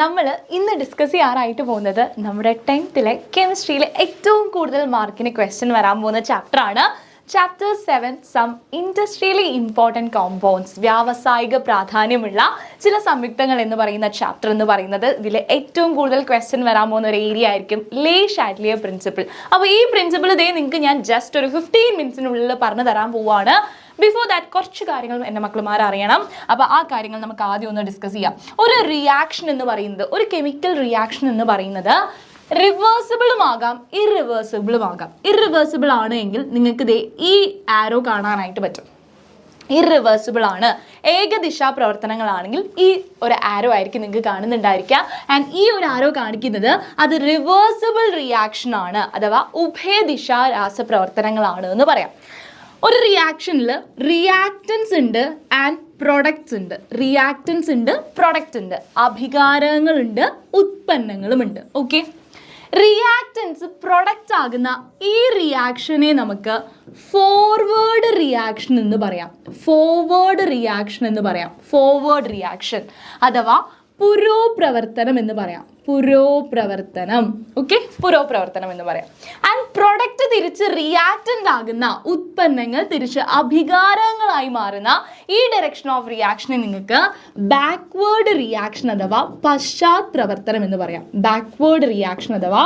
നമ്മൾ ഇന്ന് ഡിസ്കസ് ചെയ്യാറായിട്ട് പോകുന്നത് നമ്മുടെ 10th കെമിസ്ട്രിയിലെ ഏറ്റവും കൂടുതൽ മാർക്കിന് ക്വസ്റ്റ്യൻ വരാൻ പോകുന്ന ചാപ്റ്ററാണ്. Chapter 7 some industrially important compounds, വ്യാവസായിക പ്രാധാന്യമുള്ള ചില സംയുക്തങ്ങൾ എന്ന് പറയുന്ന ചാപ്റ്റർ എന്ന് പറയുന്നത് ഇതിൽ ഏറ്റവും കൂടുതൽ ക്വസ്റ്റ്യൻ വരാൻ പോകുന്ന ഒരു ഏരിയ ആയിരിക്കും ലേ ഷാറ്റ്ലിയർ പ്രിൻസിപ്പിൾ. അപ്പോൾ ഈ പ്രിൻസിപ്പിൾ ഇതേ നിങ്ങൾക്ക് ഞാൻ ജസ്റ്റ് ഒരു 15 മിനിറ്റ്സിനുള്ളിൽ പറഞ്ഞു തരാൻ പോവുകയാണ്. ബിഫോർ ദാറ്റ് കുറച്ച് കാര്യങ്ങൾ എൻ്റെ മക്കളുമാർ അറിയണം. അപ്പോൾ ആ കാര്യങ്ങൾ നമുക്ക് ആദ്യം ഒന്ന് ഡിസ്കസ് ചെയ്യാം. ഒരു റിയാക്ഷൻ എന്ന് പറയുന്നത്, ഒരു കെമിക്കൽ റിയാക്ഷൻ എന്ന് പറയുന്നത് റിവേഴ്സിബിളും ആകാം ഇറിവേഴ്സിബിളും ആകാം. ഇറിവേഴ്സിബിൾ ആണ് എങ്കിൽ നിങ്ങൾക്ക് ദേ ഈ ആരോ കാണാനായിട്ട് പറ്റും. ഇറിവേഴ്സിബിൾ ആണ്, ഏകദിശാ പ്രവർത്തനങ്ങളാണെങ്കിൽ ഈ ഒരു ആരോ ആയിരിക്കും നിങ്ങൾക്ക് കാണുന്നുണ്ടായിരിക്കുക. ആൻഡ് ഈ ഒരു ആരോ കാണിക്കുന്നത് അത് റിവേഴ്സിബിൾ റിയാക്ഷൻ ആണ്, അഥവാ ഉഭയദിശാ രാസപ്രവർത്തനങ്ങളാണ് എന്ന് പറയാം. ഒരു റിയാക്ഷനിൽ റിയാക്റ്റൻസ് ഉണ്ട് ആൻഡ് പ്രൊഡക്ട്സ് ഉണ്ട്. റിയാക്റ്റൻസ് ഉണ്ട്, പ്രൊഡക്റ്റ് ഉണ്ട്, അഭികാരങ്ങളുണ്ട്, ഉത്പന്നങ്ങളുമുണ്ട്. ഓക്കെ, റിയാക്റ്റൻസ് പ്രൊഡക്റ്റ് ആകുന്ന ഈ റിയാക്ഷനെ നമുക്ക് ഫോർവേഡ് റിയാക്ഷൻ എന്ന് പറയാം. ഫോർവേഡ് റിയാക്ഷൻ എന്ന് പറയാം. ഫോർവേഡ് റിയാക്ഷൻ അഥവാ പുരോപ്രവർത്തനം എന്ന് പറയാം. പുരോപ്രവർത്തനം. ഓക്കെ, പുരോപ്രവർത്തനം എന്ന് പറയാം. ആൻഡ് പ്രൊഡക്റ്റ് തിരിച്ച് റിയാക്റ്റൻ്റ് ആകുന്ന ഉത്പന്നങ്ങൾ തിരിച്ച് അഭികാരങ്ങളായി മാറുന്ന ഈ ഡയറക്ഷൻ ഓഫ് റിയാക്ഷനെ നിങ്ങൾക്ക് ബാക്ക്വേർഡ് റിയാക്ഷൻ അഥവാ പശ്ചാത് പ്രവർത്തനം എന്ന് പറയാം. ബാക്ക്വേർഡ് റിയാക്ഷൻ അഥവാ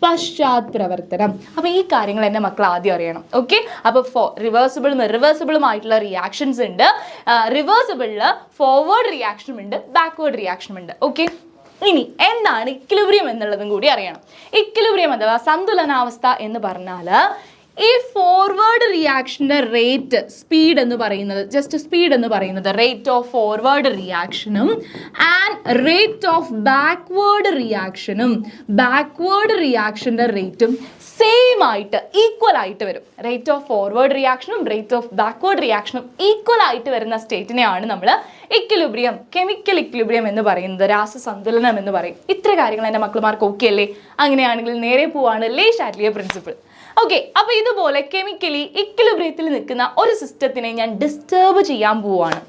പശ്ചാത് പ്രവർത്തനം. അപ്പോൾ ഈ കാര്യങ്ങൾ എൻ്റെ മക്കൾ ആദ്യം അറിയണം. ഓക്കെ, അപ്പോൾ റിവേഴ്സിബിളും ഇറിവേഴ്സിബിളും ആയിട്ടുള്ള റിയാക്ഷൻസ് ഉണ്ട്. റിവേഴ്സിബിളിൽ ഫോർവേഡ് റിയാക്ഷനും ഉണ്ട്, ബാക്ക്വേർഡ് റിയാക്ഷനും ഉണ്ട്. ഓക്കെ, ഇനി എന്താണ് ഇക്വിലിബ്രിയം എന്നുള്ളതും കൂടി അറിയണം. ഇക്വിലിബ്രിയം അഥവാ സന്തുലനാവസ്ഥ എന്ന് പറഞ്ഞാൽ ഈ ഫോർവേഡ് റിയാക്ഷൻ്റെ റേറ്റ്, സ്പീഡ് എന്ന് പറയുന്നത്, ജസ്റ്റ് സ്പീഡ് എന്ന് പറയുന്നത് റേറ്റ് ഓഫ് ഫോർവേഡ് റിയാക്ഷനും ആൻഡ് റേറ്റ് ഓഫ് ബാക്ക്വേർഡ് റിയാക്ഷനും, ബാക്ക്വേർഡ് റിയാക്ഷൻ്റെ റേറ്റും സെയിം ആയിട്ട് ഈക്വൽ ആയിട്ട് വരും. റേറ്റ് ഓഫ് ഫോർവേഡ് റിയാക്ഷനും റേറ്റ് ഓഫ് ബാക്ക്വേർഡ് റിയാക്ഷനും ഈക്വൽ ആയിട്ട് വരുന്ന സ്റ്റേറ്റിനെയാണ് നമ്മൾ ഇക്വിലിബ്രിയം, കെമിക്കൽ ഇക്വിലിബ്രിയം എന്ന് പറയുന്നത്, രാസസന്തുലനം എന്ന് പറയും. ഇത്ര കാര്യങ്ങൾ എൻ്റെ മക്കളുമാർക്ക് ഓക്കെ അല്ലേ? അങ്ങനെയാണെങ്കിൽ നേരെ പോവാണ് ലേ ഷാറ്റ്ലിയർ പ്രിൻസിപ്പിൾ. ഓക്കെ, അപ്പോൾ ഇതുപോലെ കെമിക്കലി ഇക്വിലിബ്രിയത്തിൽ നിൽക്കുന്ന ഒരു സിസ്റ്റത്തിനെ ഞാൻ ഡിസ്റ്റർബ് ചെയ്യാൻ പോവുകയാണ്.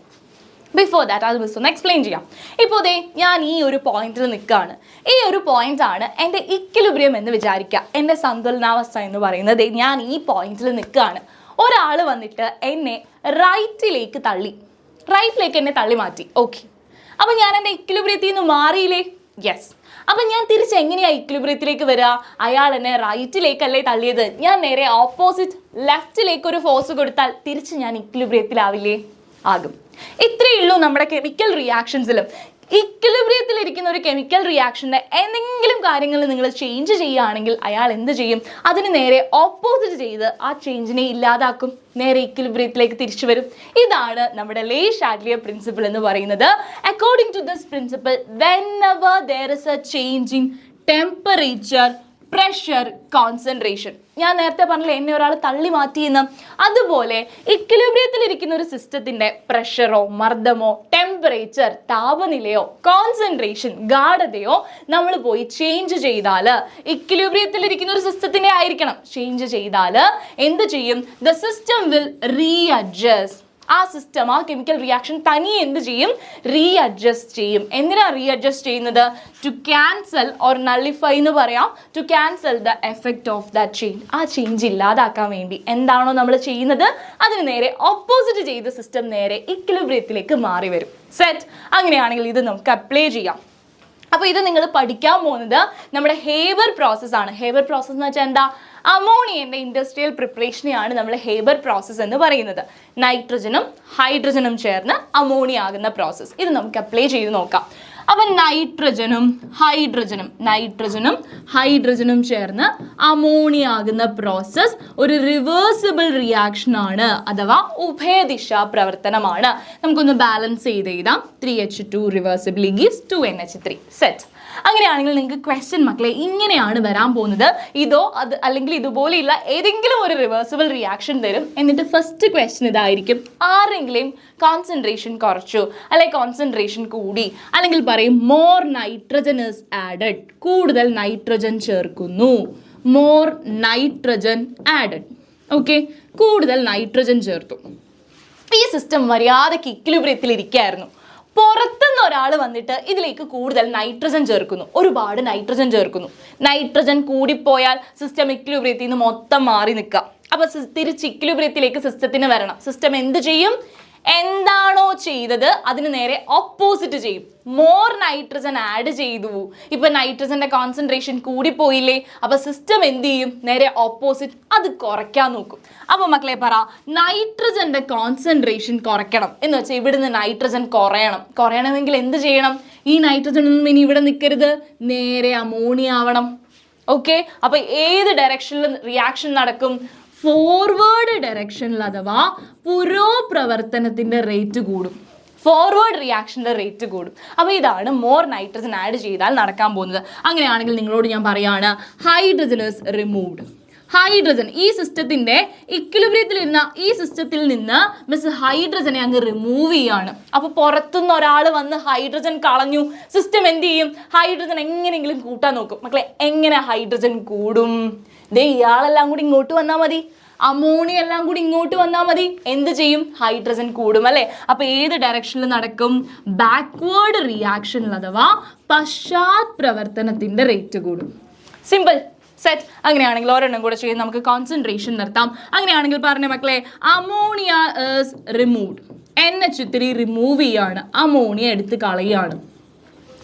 ബിഫോർ ദാറ്റ് അത് മിസ് ഒന്ന് എക്സ്പ്ലെയിൻ ചെയ്യാം. ഇപ്പോൾ ദേ ഞാൻ ഈ ഒരു പോയിന്റിൽ നിൽക്കുകയാണ്. ഈ ഒരു പോയിന്റ് ആണ് എൻ്റെ ഇക്വിലിബ്രിയം എന്ന് വിചാരിക്കുക. എൻ്റെ സന്തുലനാവസ്ഥ എന്ന് പറയുന്നത് ഞാൻ ഈ പോയിന്റിൽ നിൽക്കുകയാണ്. ഒരാൾ വന്നിട്ട് എന്നെ റൈറ്റിലേക്ക് തള്ളി, റൈറ്റിലേക്ക് എന്നെ തള്ളി മാറ്റി. ഓക്കെ, അപ്പോൾ ഞാൻ എൻ്റെ ഇക്വിലിബ്രിയത്തിൽ നിന്ന് മാറിയില്ലേ? യെസ്. അപ്പം ഞാൻ തിരിച്ച് എങ്ങനെയാണ് ഇക്വിലിബ്രിയത്തിലേക്ക് വരിക? അയാൾ എന്നെ റൈറ്റിലേക്കല്ലേ തള്ളിയത്, ഞാൻ നേരെ ഓപ്പോസിറ്റ് ലെഫ്റ്റിലേക്ക് ഒരു ഫോഴ്സ് കൊടുത്താൽ തിരിച്ച് ഞാൻ ഇക്വിലിബ്രിയത്തിലാവില്ലേ? ആകും. ഇത്രയേ ഉള്ളൂ നമ്മുടെ കെമിക്കൽ റിയാക്ഷൻസിലും. ഇക്വിലിബ്രിയത്തിലിരിക്കുന്ന ഒരു കെമിക്കൽ റിയാക്ഷൻ്റെ എന്തെങ്കിലും കാര്യങ്ങൾ നിങ്ങൾ ചേഞ്ച് ചെയ്യുകയാണെങ്കിൽ അയാൾ എന്ത് ചെയ്യും? അതിന് നേരെ ഓപ്പോസിറ്റ് ചെയ്ത് ആ ചേഞ്ചിനെ ഇല്ലാതാക്കും, നേരെ ഇക്വിലിബ്രിയത്തിലേക്ക് തിരിച്ചു വരും. ഇതാണ് നമ്മുടെ ലേ ഷാറ്റ്ലിയർ പ്രിൻസിപ്പിൾ എന്ന് പറയുന്നത്. According to this principle, whenever there is a change in temperature, pressure, concentration, ഞാൻ നേരത്തെ പറഞ്ഞില്ല എന്നെ ഒരാൾ തള്ളി മാറ്റിയെന്ന്, അതുപോലെ ഇക്വിലിബ്രിയത്തിലിരിക്കുന്ന ഒരു സിസ്റ്റത്തിൻ്റെ പ്രഷറോ മർദ്ദമോ ടെമ്പറേച്ചർ താപനിലയോ കോൺസെൻട്രേഷൻ ഗാഢതയോ നമ്മൾ പോയി ചേഞ്ച് ചെയ്താൽ, ഇക്വിലിബ്രിയത്തിലിരിക്കുന്ന ഒരു സിസ്റ്റത്തിൻ്റെ ആയിരിക്കണം, ചേഞ്ച് ചെയ്താൽ എന്ത് ചെയ്യും? The system will readjust. ആ സിസ്റ്റം, ആ കെമിക്കൽ റിയാക്ഷൻ തനിയെ എന്ത് ചെയ്യും? റീഅഡ്ജസ്റ്റ് ചെയ്യും. എന്തിനാണ് റീഅഡ്ജസ്റ്റ് ചെയ്യുന്നത്? ടു ക്യാൻസൽ ഓർ നള്ളിഫൈ എന്ന് പറയാം. To cancel the effect of that change. ആ ചേഞ്ച് ഇല്ലാതാക്കാൻ വേണ്ടി എന്താണോ നമ്മൾ ചെയ്യുന്നത് അതിന് നേരെ ഓപ്പോസിറ്റ് ചെയ്ത് സിസ്റ്റം നേരെ ഇക്വിലിബ്രിയത്തിലേക്ക് മാറി വരും. സെറ്റ്. അങ്ങനെയാണെങ്കിൽ ഇത് നമുക്ക് അപ്ലൈ ചെയ്യാം. അപ്പോൾ ഇത് നിങ്ങൾ പഠിക്കാൻ പോകുന്നത് നമ്മുടെ ഹേബർ പ്രോസസ്സാണ്. ഹേബർ പ്രോസസ്സ് എന്ന് വെച്ചാൽ എന്താ? അമോണിയൻ്റെ ഇൻഡസ്ട്രിയൽ പ്രിപ്പറേഷനെയാണ് നമ്മൾ ഹേബർ പ്രോസസ്സ് എന്ന് പറയുന്നത്. നൈട്രജനും ഹൈഡ്രജനും ചേർന്ന് അമോണിയ ആകുന്ന പ്രോസസ്സ്. ഇത് നമുക്ക് അപ്ലൈ ചെയ്ത് നോക്കാം. അപ്പം നൈട്രജനും ഹൈഡ്രജനും ചേർന്ന് അമോണിയ ആകുന്ന പ്രോസസ്സ് ഒരു റിവേഴ്സിബിൾ റിയാക്ഷൻ ആണ്, അഥവാ ഉഭയദിശാ പ്രവർത്തനമാണ്. നമുക്കൊന്ന് ബാലൻസ് ചെയ്ത് എഴുതാം. 3H2 റിവേഴ്സിബിളി gives 2NH3. സെറ്റ്. അങ്ങനെയാണെങ്കിൽ നിങ്ങൾക്ക് ക്വസ്റ്റ്യൻ മക്കളെ ഇങ്ങനെയാണ് വരാൻ പോകുന്നത്. ഇതോ അത് അല്ലെങ്കിൽ ഇതുപോലെയുള്ള ഏതെങ്കിലും ഒരു റിവേഴ്സിബിൾ റിയാക്ഷൻ തരും. എന്നിട്ട് ഫസ്റ്റ് ക്വസ്റ്റ്യൻ ഇതായിരിക്കും: ആരെങ്കിലും കോൺസെൻട്രേഷൻ കുറച്ചു അല്ലെങ്കിൽ കോൺസെൻട്രേഷൻ കൂടി, അല്ലെങ്കിൽ പറയും മോർ നൈട്രജൻ ഇസ് ആഡഡ്, കൂടുതൽ നൈട്രജൻ ചേർക്കുന്നു. More nitrogen added. ഓക്കെ, കൂടുതൽ നൈട്രജൻ ചേർത്തു. ഈ സിസ്റ്റം മര്യാദയ്ക്ക് ഇക്വിലിബ്രിയത്തിൽ ഇരിക്കുകയായിരുന്നു. പുറത്തുനിന്ന് ഒരാൾ വന്നിട്ട് ഇതിലേക്ക് കൂടുതൽ നൈട്രജൻ ചേർക്കുന്നു, ഒരുപാട് നൈട്രജൻ ചേർക്കുന്നു. നൈട്രജൻ കൂടിപ്പോയാൽ സിസ്റ്റം ഇക്വിലിബ്രിയത്തിൽ നിന്ന് മൊത്തം മാറി നിൽക്കാം. അപ്പൊ തിരിച്ച് ഇക്വിലിബ്രിയത്തിലേക്ക് സിസ്റ്റത്തിന് വരണം. സിസ്റ്റം എന്ത് ചെയ്യും? എന്താണോ ചെയ്തത് അതിന് നേരെ ഓപ്പോസിറ്റ് ചെയ്യും. മോർ നൈട്രജൻ ആഡ് ചെയ്തു, ഇപ്പൊ നൈട്രജന്റെ കോൺസെൻട്രേഷൻ കൂടിപ്പോയില്ലേ, അപ്പൊ സിസ്റ്റം എന്ത് ചെയ്യും? നേരെ ഓപ്പോസിറ്റ്, അത് കുറയ്ക്കാൻ നോക്കും. അപ്പൊ മക്കളെ പറ, നൈട്രജന്റെ കോൺസെൻട്രേഷൻ കുറയ്ക്കണം എന്ന് വെച്ചാൽ ഇവിടുന്ന് നൈട്രജൻ കുറയണമെങ്കിൽ എന്ത് ചെയ്യണം? ഈ നൈട്രജൻ ഒന്നും ഇനി ഇവിടെ നിൽക്കരുത്, നേരെ അമോണിയ ആവണം. ഓക്കെ, അപ്പൊ ഏത് ഡയറക്ഷനിൽ റിയാക്ഷൻ നടക്കും? ഫോർവേഡ് ഡയറക്ഷനിൽ അഥവാ പുരോപ്രവർത്തനത്തിന്റെ റേറ്റ് കൂടും, ഫോർവേഡ് റിയാക്ഷൻ്റെ റേറ്റ് കൂടും. അപ്പോൾ ഇതാണ് മോർ നൈട്രജൻ ആഡ് ചെയ്താൽ നടക്കാൻ പോകുന്നത്. അങ്ങനെയാണെങ്കിൽ നിങ്ങളോട് ഞാൻ പറയാണ്, ഹൈഡ്രജൻ ഇസ് റിമൂവ്ഡ്. ഹൈഡ്രജൻ ഈ സിസ്റ്റത്തിന്റെ ഇക്വിലിബ്രിയത്തിലിരുന്ന ഈ സിസ്റ്റത്തിൽ നിന്ന് മിസ് ഹൈഡ്രജനെ അങ്ങ് റിമൂവ് ചെയ്യാണ്. അപ്പൊ പുറത്തുനിന്ന് ഒരാൾ വന്ന് ഹൈഡ്രജൻ കളഞ്ഞു, സിസ്റ്റം എന്ത് ചെയ്യും? ഹൈഡ്രജൻ എങ്ങനെയെങ്കിലും കൂട്ടാൻ നോക്കും. മക്കളെ, എങ്ങനെ ഹൈഡ്രജൻ കൂടും? ദേ ഇയാളെല്ലാം കൂടി ഇങ്ങോട്ട് വന്നാൽ മതി, അമോണിയ എല്ലാം കൂടി ഇങ്ങോട്ട് വന്നാൽ മതി, എന്ത് ചെയ്യും? ഹൈഡ്രജൻ കൂടും അല്ലേ? അപ്പൊ ഏത് ഡയറക്ഷനിൽ നടക്കും? ബാക്ക്വേർഡ് റിയാക്ഷനിൽ അഥവാ പശ്ചാത് പ്രവർത്തനത്തിന്റെ റേറ്റ് കൂടും. Simple, set. അങ്ങനെയാണെങ്കിൽ ഒരെണ്ണം കൂടെ ചെയ്യും, നമുക്ക് കോൺസെൻട്രേഷൻ നിർത്താം. അങ്ങനെയാണെങ്കിൽ പറഞ്ഞ മക്കളെ, ammonia is removed. NH3 remove ചെയ്യാണ്, അമോണിയ എടുത്ത് കളയാണ്.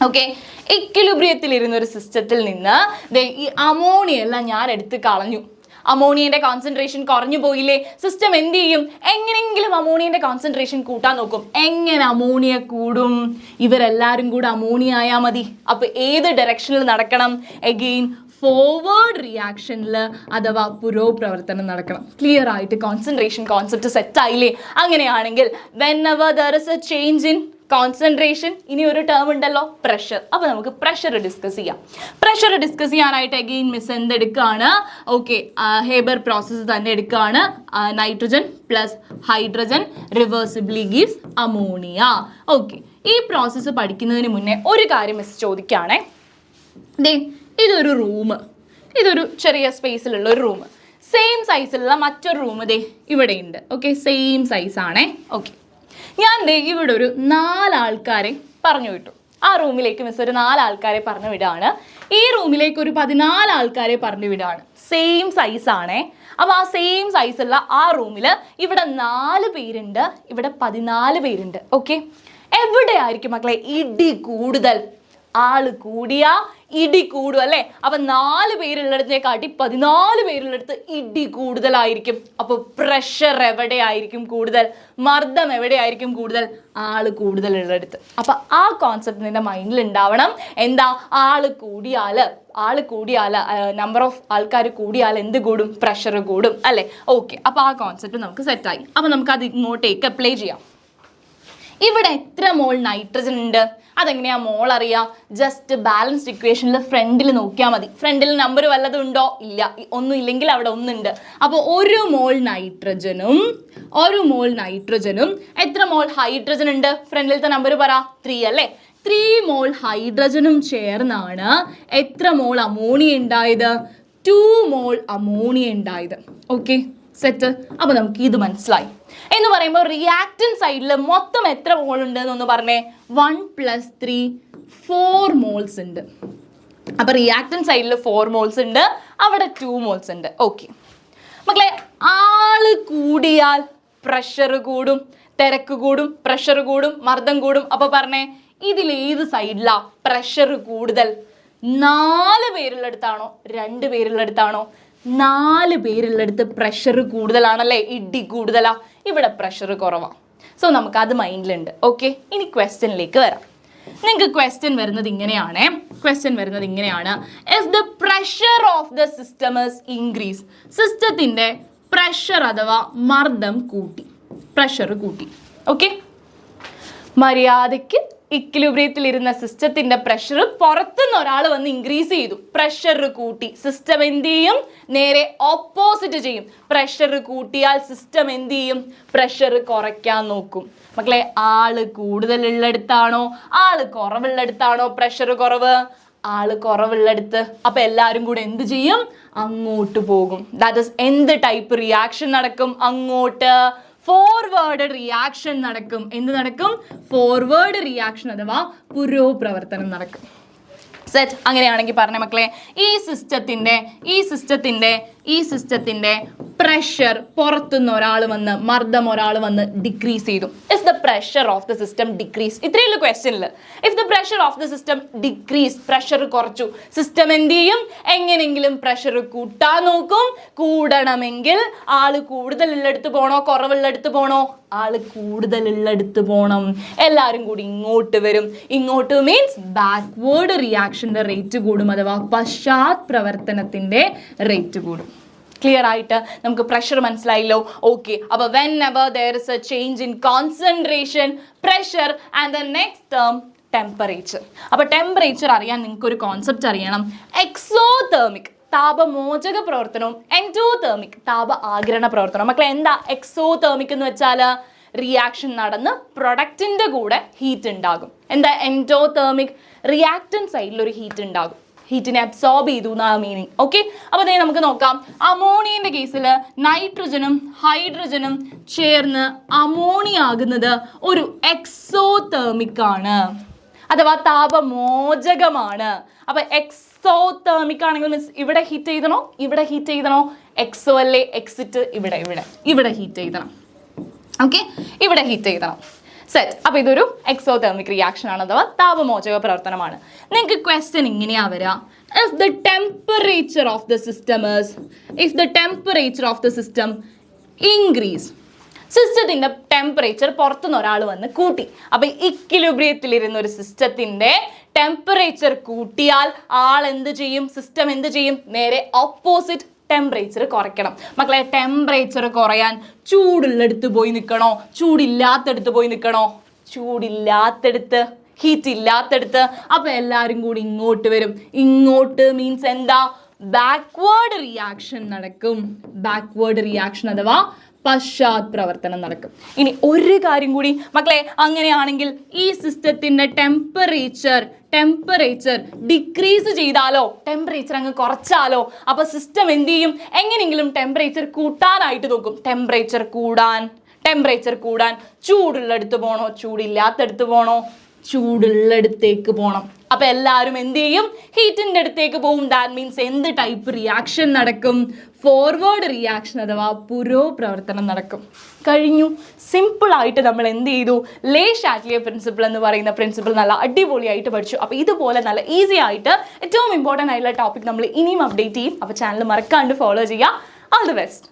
ഓക്കെ, ഇക്വിലിബ്രിയത്തിൽ ഇരുന്ന ഒരു സിസ്റ്റത്തിൽ നിന്ന് ഈ അമോണിയ എല്ലാം ഞാൻ എടുത്ത് കളഞ്ഞു. അമോണിയന്റെ കോൺസെൻട്രേഷൻ കുറഞ്ഞു പോയില്ലേ? സിസ്റ്റം എന്ത് ചെയ്യും? എങ്ങനെയെങ്കിലും അമോണിയന്റെ കോൺസെൻട്രേഷൻ കൂട്ടാൻ നോക്കും. എങ്ങനെ അമോണിയ കൂടും? ഇവരെല്ലാവരും കൂടെ അമോണിയ ആയാൽ മതി. അപ്പൊ ഏത് ഡയറക്ഷനിൽ നടക്കണം? എഗെയിൻ ഫോർവേഡ് റിയാക്ഷനിൽ അഥവാ പുരോപ്രവർത്തനം നടക്കണം. ക്ലിയർ ആയിട്ട് കോൺസെൻട്രേഷൻ കോൺസെപ്റ്റ് സെറ്റ് ആയില്ലേ? അങ്ങനെയാണെങ്കിൽ whenever there is a change in concentration, ഇനി ഒരു ടേം ഉണ്ടല്ലോ, പ്രഷർ. അപ്പൊ നമുക്ക് പ്രഷർ ഡിസ്കസ് ചെയ്യാം. പ്രഷർ ഡിസ്കസ് ചെയ്യാനായിട്ട് അഗെയിൻ മിസ് എന്തെടുക്കുകയാണ്? ഓക്കെ, ഹേബർ പ്രോസസ്സ് തന്നെ എടുക്കുകയാണ്. Nitrogen plus hydrogen reversibly gives ammonia. Okay, ഈ പ്രോസസ്സ് പഠിക്കുന്നതിന് മുന്നേ ഒരു കാര്യം മിസ് ചോദിക്കുകയാണേ. ഇതൊരു റൂം, ഇതൊരു ചെറിയ സ്പേസിലുള്ള ഒരു റൂം. സെയിം സൈസിലുള്ള മറ്റൊരു റൂം ഇവിടെ ഉണ്ട്. ഓക്കെ, സെയിം സൈസ് ആണേ. ഓക്കെ, ഞാൻ ഇവിടെ ഒരു 4 ആൾക്കാരെ പറഞ്ഞു വിട്ടു. ആ റൂമിലേക്ക് മിസ് ഒരു 4 ആൾക്കാരെ പറഞ്ഞു വിടാണ്. ഈ റൂമിലേക്ക് ഒരു 14 ആൾക്കാരെ പറഞ്ഞു വിടാണ്. സെയിം സൈസ് ആണേ. അപ്പോൾ ആ സെയിം സൈസുള്ള ആ റൂമിൽ ഇവിടെ 4 പേരുണ്ട്, ഇവിടെ 14 പേരുണ്ട്. ഓക്കെ, എവിടെയായിരിക്കും മക്കളെ ഇടി കൂടുതൽ? ആള് കൂടിയാ ഇടി കൂടും അല്ലേ? അപ്പൊ 4 പേരുള്ളിടത്തേക്കാട്ടി 14 പേരുള്ളിടത്ത് ഇടി കൂടുതലായിരിക്കും. അപ്പൊ പ്രഷർ എവിടെയായിരിക്കും കൂടുതൽ? മർദ്ദം എവിടെയായിരിക്കും കൂടുതൽ? ആള് കൂടുതലുള്ളിടത്ത്. അപ്പൊ ആ കോൺസെപ്റ്റ് നിന്റെ മൈൻഡിൽ ഉണ്ടാവണം. എന്താ? ആള് കൂടിയാൽ നമ്പർ ഓഫ് ആൾക്കാർ കൂടിയാൽ എന്ത് കൂടും? പ്രഷർ കൂടും അല്ലേ? ഓക്കെ, അപ്പൊ ആ കോൺസെപ്റ്റ് നമുക്ക് സെറ്റായി. അപ്പൊ നമുക്ക് അത് ഇങ്ങോട്ടേക്ക് അപ്ലൈ ചെയ്യാം. ഇവിടെ എത്ര മോൾ നൈട്രജൻ ഉണ്ട്? അതെങ്ങനെയാ മോൾ അറിയാം? ജസ്റ്റ് ബാലൻസ്ഡ് ഇക്വേഷനിൽ ഫ്രണ്ടിൽ നോക്കിയാൽ മതി. ഫ്രണ്ടിൽ നമ്പർ വല്ലതും ഉണ്ടോ? ഇല്ല, ഒന്നും ഇല്ലെങ്കിൽ അവിടെ ഒന്നുണ്ട്. അപ്പോൾ ഒരു മോൾ നൈട്രജനും എത്ര മോൾ ഹൈഡ്രജൻ ഉണ്ട്? ഫ്രണ്ടിലത്തെ നമ്പർ പറ. 3 അല്ലേ? 3 മോൾ ഹൈഡ്രജനും ചേർന്നാണ് എത്ര മോൾ അമോണിയ ഉണ്ടായത്? 2 മോൾ അമോണിയ ഉണ്ടായത്. Okay, set. അപ്പൊ നമുക്ക് ഇത് മനസ്സിലായി എന്ന് പറയുമ്പോൾ റിയാക്ടൻ സൈഡിൽ മൊത്തം എത്ര മോൾ ഉണ്ട് എന്നൊന്ന് പറഞ്ഞേ. 1 + 3 4 മോൾസ് ഉണ്ട്. അപ്പൊ റിയാക്ടൻ സൈഡിൽ 4 മോൾസ് ഉണ്ട്, അവിടെ 2 മോൾസ് ഉണ്ട്. ഓക്കെ മക്കളെ, ആള് കൂടിയാൽ പ്രഷർ കൂടും, തിരക്ക് കൂടും, പ്രഷർ കൂടും, മർദ്ദം കൂടും. അപ്പൊ പറഞ്ഞേ, ഇതിൽ ഏത് സൈഡിലാ പ്രഷർ കൂടുതൽ? 4 പേരുള്ളടുത്താണോ 2 പേരുള്ളടുത്താണോ? 4 പേരുള്ളടുത്ത് പ്രഷർ കൂടുതലാണല്ലേ, ഇടി കൂടുതലാ. ഇവിടെ പ്രഷർ കുറവാണ്. സോ നമുക്ക് അത് മൈൻഡിലുണ്ട്. ഓക്കെ, ഇനി ക്വസ്റ്റ്യനിലേക്ക് വരാം. നിങ്ങൾക്ക് ക്വസ്റ്റ്യൻ വരുന്നത് ഇങ്ങനെയാണ്. If the pressure of the system is increase, സിസ്റ്റത്തിന്റെ പ്രഷർ അഥവാ മർദ്ദം കൂട്ടി, പ്രഷർ കൂട്ടി. ഓക്കെ, മര്യാദയ്ക്ക് ഇക്വിലിബ്രിയത്തിൽ ഇരുന്ന സിസ്റ്റത്തിന്റെ പ്രഷർ പുറത്തുനിന്ന് ഒരാൾ വന്ന് ഇൻക്രീസ് ചെയ്തു, പ്രഷർ കൂട്ടി. സിസ്റ്റം എന്ത് ചെയ്യും? നേരെ ഓപ്പോസിറ്റ് ചെയ്യും. പ്രഷർ കൂട്ടിയാൽ സിസ്റ്റം എന്ത് ചെയ്യും? പ്രഷർ കുറയ്ക്കാൻ നോക്കും. മക്കളെ, ആള് കൂടുതലുള്ളിടത്താണോ ആള് കുറവുള്ളിടത്താണോ പ്രഷർ കുറവ്? ആള് കുറവുള്ളിടത്ത്. അപ്പൊ എല്ലാവരും കൂടെ എന്ത് ചെയ്യും? അങ്ങോട്ട് പോകും. ദാറ്റ് ഈസ് എന്ത് ടൈപ്പ് റിയാക്ഷൻ നടക്കും? അങ്ങോട്ട് ഫോർവേഡ് റിയാക്ഷൻ നടക്കും. എന്ത് നടക്കും? ഫോർവേഡ് റിയാക്ഷൻ അഥവാ പുരോപ്രവർത്തനം നടക്കും. സെറ്റ്. അങ്ങനെയാണെങ്കിൽ പറഞ്ഞ മക്കളെ, ഈ സിസ്റ്റത്തിന്റെ പ്രഷർ പുറത്തുനിന്ന് ഒരാൾ വന്ന്, മർദ്ദം ഒരാൾ വന്ന് ഡിക്രീസ് ചെയ്തു. If the pressure of the system decrease, ഇത്രയുള്ള ക്വസ്റ്റ്യനിൽ if the pressure of the system decrease, pressure കുറച്ചു, സിസ്റ്റം എന്ത് ചെയ്യും? എങ്ങനെയെങ്കിലും പ്രഷർ കൂട്ടാൻ നോക്കും. കൂടണമെങ്കിൽ ആള് കൂടുതലുള്ളടുത്ത് പോണോ കുറവുള്ളടുത്ത് പോണോ? ആള് കൂടുതലുള്ളടുത്ത് പോണം. എല്ലാവരും കൂടി ഇങ്ങോട്ട് വരും. ഇങ്ങോട്ട് മീൻസ് ബാക്ക്വേർഡ് റിയാക്ഷൻ്റെ റേറ്റ് കൂടും, അഥവാ പശ്ചാത് പ്രവർത്തനത്തിൻ്റെ റേറ്റ് കൂടും. ക്ലിയർ ആയിട്ട് നമുക്ക് പ്രഷർ മനസ്സിലായല്ലോ? ഓക്കെ. അപ്പോൾ when ever there is A change in concentration, pressure and the next term temperature. അപ്പോൾ ടെമ്പറേച്ചർ അറിയാൻ നിങ്ങൾക്ക് ഒരു കോൺസെപ്റ്റ് അറിയണം. എക്സോതേർമിക് താപമോചക പ്രവർത്തനവും എൻഡോതേർമിക് താപ ആഗിരണ പ്രവർത്തനവും. മക്കളെ, എന്താ എക്സോതേർമിക് എന്ന് വെച്ചാൽ? റിയാക്ഷൻ നടന്ന് പ്രൊഡക്റ്റിൻ്റെ കൂടെ ഹീറ്റ് ഉണ്ടാകും. എന്താ എൻഡോതേർമിക്? റിയാക്ടൻ സൈഡിൽ ഒരു ഹീറ്റ് ഉണ്ടാകും. ഹീറ്റിനെ അബ്സോർബ് ചെയ്തു എന്നാണ് മീനിങ്. ഓക്കെ. അപ്പോൾ അതേ നമുക്ക് നോക്കാം. അമോണിയൻ്റെ കേസിൽ നൈട്രജനും ഹൈഡ്രജനും ചേർന്ന് അമോണിയ ആകുന്നത് ഒരു എക്സോതേർമിക് ആണ്, അഥവാ താപമോചകമാണ്. അപ്പോൾ എക്സോതേർമിക് ആണെങ്കിൽ മീൻസ് ഇവിടെ ഹീറ്റ് ചെയ്തണോ, ഇവിടെ ഹീറ്റ് ചെയ്തണോ? എക്സോ അല്ലേ എക്സിറ്റ്? ഇവിടെ ഹീറ്റ് ചെയ്തണം. ഓക്കെ, ഇവിടെ ഹീറ്റ് ചെയ്തണം. സെറ്റ്. അപ്പോൾ ഇതൊരു എക്സോതേർമിക് റിയാക്ഷൻ ആണ്, അഥവാ താപമോചക പ്രവർത്തനമാണ്. നിങ്ങൾക്ക് ക്വസ്റ്റ്യൻ ഇങ്ങനെയാ വരിക. If the temperature of the system increase, സിസ്റ്റത്തിൻ്റെ ടെമ്പറേച്ചർ പുറത്തുനിന്ന് ഒരാൾ വന്ന് കൂട്ടി. അപ്പോൾ ഇക്വിലിബ്രിയത്തിലിരുന്ന ഒരു സിസ്റ്റത്തിൻ്റെ ടെമ്പറേച്ചർ കൂട്ടിയാൽ സിസ്റ്റം എന്ത് ചെയ്യും? നേരെ ഓപ്പോസിറ്റ് ടെമ്പറേച്ചർ കുറയ്ക്കണം. മക്കളെ, ടെമ്പറേച്ചർ കുറയാൻ ചൂടുള്ളിടത്ത് പോയി നിൽക്കണോ, ചൂടില്ലാത്തടുത്ത് പോയി നിൽക്കണോ? ചൂടില്ലാത്തടുത്ത്, ഹീറ്റ് ഇല്ലാത്തടുത്ത്. അപ്പോൾ എല്ലാവരും കൂടി ഇങ്ങോട്ട് വരും. ഇങ്ങോട്ട് മീൻസ് എന്താ? ബാക്ക്വേർഡ് റിയാക്ഷൻ നടക്കും. ബാക്ക്വേർഡ് റിയാക്ഷൻ അഥവാ പശ്ചാത് പ്രവർത്തനം നടക്കും. ഇനി ഒരു കാര്യം കൂടി മക്കളെ, അങ്ങനെയാണെങ്കിൽ ഈ സിസ്റ്റത്തിൻ്റെ ടെമ്പറേച്ചർ ഡിക്രീസ് ചെയ്താലോ, ടെമ്പറേച്ചർ അങ്ങ് കുറച്ചാലോ, അപ്പോൾ സിസ്റ്റം എന്ത് ചെയ്യും? എങ്ങനെയെങ്കിലും ടെമ്പറേച്ചർ കൂട്ടാനായിട്ട് നോക്കും. ടെമ്പറേച്ചർ കൂടാൻ ചൂടുള്ളടുത്ത് പോകണോ, ചൂടില്ലാത്തടുത്ത് പോകണോ? ചൂടുള്ളടുത്തേക്ക് പോകണം. അപ്പോൾ എല്ലാവരും എന്ത് ചെയ്യും? ഹീറ്റിൻ്റെ അടുത്തേക്ക് പോകും. ദാറ്റ് മീൻസ് എന്ത് ടൈപ്പ് റിയാക്ഷൻ നടക്കും? ഫോർവേഡ് റിയാക്ഷൻ അഥവാ പുരോപ്രവർത്തനം നടക്കും. കഴിഞ്ഞു. സിമ്പിളായിട്ട് നമ്മൾ എന്ത് ചെയ്തു? ലേ ഷാറ്റ്ലിയർ പ്രിൻസിപ്പിൾ എന്ന് പറയുന്ന പ്രിൻസിപ്പിൾ നല്ല അടിപൊളിയായിട്ട് പഠിച്ചു. അപ്പോൾ ഇതുപോലെ നല്ല ഈസി ആയിട്ട് ഏറ്റവും ഇമ്പോർട്ടൻ്റ് ആയിട്ടുള്ള ടോപ്പിക് നമ്മൾ ഇനിയും അപ്ഡേറ്റ് ചെയ്യും. അപ്പോൾ ചാനൽ മറക്കാണ്ട് ഫോളോ ചെയ്യുക. All the best.